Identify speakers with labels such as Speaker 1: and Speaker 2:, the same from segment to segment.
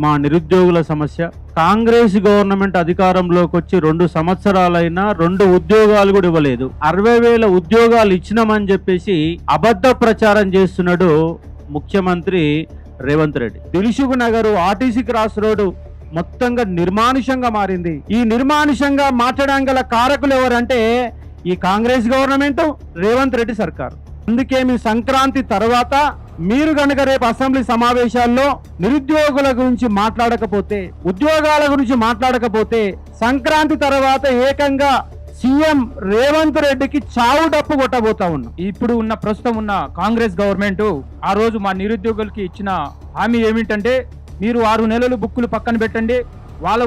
Speaker 1: మా నిరుద్యోగుల సమస్య. కాంగ్రెస్ గవర్నమెంట్ అధికారంలోకి వచ్చి 2 సంవత్సరాలైనా 2 ఉద్యోగాలు కూడా ఇవ్వలేదు. 60,000 ఉద్యోగాలు ఇచ్చినామని చెప్పేసి అబద్ధ ప్రచారం చేస్తున్నాడు ముఖ్యమంత్రి Revanth Reddy. Dilsukh Nagar RTC cross road మొత్తంగా నిర్మానుషంగా మారింది. ఈ నిర్మానుషంగా మార్చడం గల కారకులు ఎవరంటే ఈ కాంగ్రెస్ గవర్నమెంట్, రేవంత్ రెడ్డి సర్కార్. అందుకే మీ సంక్రాంతి తర్వాత మీరు గనుక రేపు అసెంబ్లీ సమావేశాల్లో నిరుద్యోగుల గురించి మాట్లాడకపోతే, ఉద్యోగాల గురించి మాట్లాడకపోతే, సంక్రాంతి తర్వాత ఏకంగా సీఎం రేవంత్ రెడ్డికి చావు డప్పు కొట్టబోతా ఉన్నాం.
Speaker 2: ఇప్పుడు ఉన్న ప్రస్తుతం ఉన్న కాంగ్రెస్ గవర్నమెంట్ ఆ రోజు మా నిరుద్యోగులకి ఇచ్చిన హామీ ఏమిటంటే, మీరు 6 నెలలు బుక్కులు పక్కన పెట్టండి, వాళ్ళ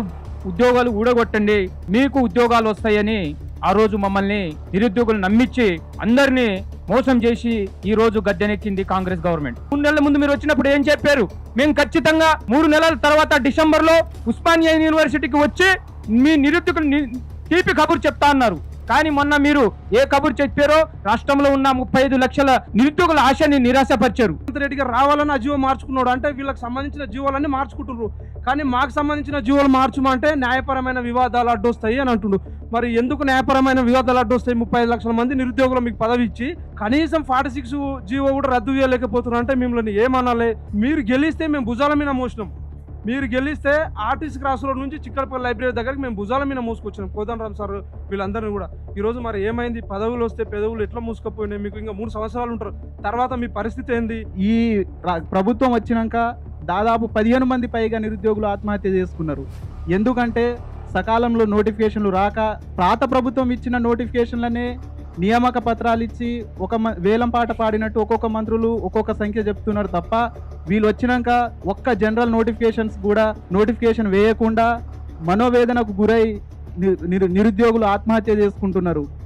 Speaker 2: ఉద్యోగాలు ఊడగొట్టండి, మీకు ఉద్యోగాలు వస్తాయని ఆ రోజు మమ్మల్ని నిరుద్యోగులు నమ్మించి అందరినీ మోసం చేసి ఈ రోజు గద్దెనెక్కింది కాంగ్రెస్ గవర్నమెంట్. 3 నెలల ముందు మీరు వచ్చినప్పుడు ఏం చెప్పారు? మేము ఖచ్చితంగా 3 నెలల తర్వాత డిసెంబర్ లో ఉస్మానియా యూనివర్సిటీకి వచ్చి మీ నిరుద్యోగులు తీపి కబురు చెప్తా అన్నారు. కానీ మొన్న మీరు ఏ కబురు చెప్పారో రాష్ట్రంలో ఉన్న 35 లక్షల నిరుద్యోగుల ఆశని నిరాశపరిచారు.
Speaker 3: రెడ్డి గారు రావాలని ఆ జీవో మార్చుకున్నాడు అంటే వీళ్ళకి సంబంధించిన జీవోలన్నీ మార్చుకుంటున్నారు. కానీ మాకు సంబంధించిన జీవోలు మార్చమంటే న్యాయపరమైన వివాదాలు అడ్డొస్తాయి అని అంటుండు. మరి ఎందుకు న్యాయపరమైన వివాదాలు అడ్డొస్తాయి? 35 లక్షల మంది నిరుద్యోగులు మీకు పదవి ఇచ్చి కనీసం 46 జీవో కూడా రద్దు చేయలేకపోతున్నారు అంటే మిమ్మల్ని ఏమనాలి? మీరు గెలిస్తే మేము భుజాల మీద మోసినాం. మీరు గెలిస్తే ఆర్టీసీ క్రాస్ రోడ్ నుంచి చిక్కడపల్లి లైబ్రరీ దగ్గరికి మేము భుజాల మీద మూసుకొచ్చినాం. కోదండరామ్ సార్ వీళ్ళందరినీ కూడా. ఈరోజు మరి ఏమైంది? పదవులు వస్తే పెదవులు ఎట్లా మూసుకపోయినాయి? మీకు ఇంకా 3 సంవత్సరాలు ఉంటారు, తర్వాత మీ పరిస్థితి ఏంది?
Speaker 4: ఈ ప్రభుత్వం వచ్చినాక దాదాపు 15 మంది పైగా నిరుద్యోగులు ఆత్మహత్య చేసుకున్నారు. ఎందుకంటే సకాలంలో నోటిఫికేషన్లు రాక, పాత ప్రభుత్వం ఇచ్చిన నోటిఫికేషన్లనే నియామక పత్రాలు ఇచ్చి ఒక వేలం పాట పాడినట్టు ఒక్కొక్క మంత్రులు ఒక్కొక్క సంఖ్య చెప్తున్నారు తప్ప, వీళ్ళు వచ్చినాక ఒక్క జనరల్ నోటిఫికేషన్ వేయకుండా మనోవేదనకు గురై నిరుద్యోగులు ఆత్మహత్య చేసుకుంటున్నారు.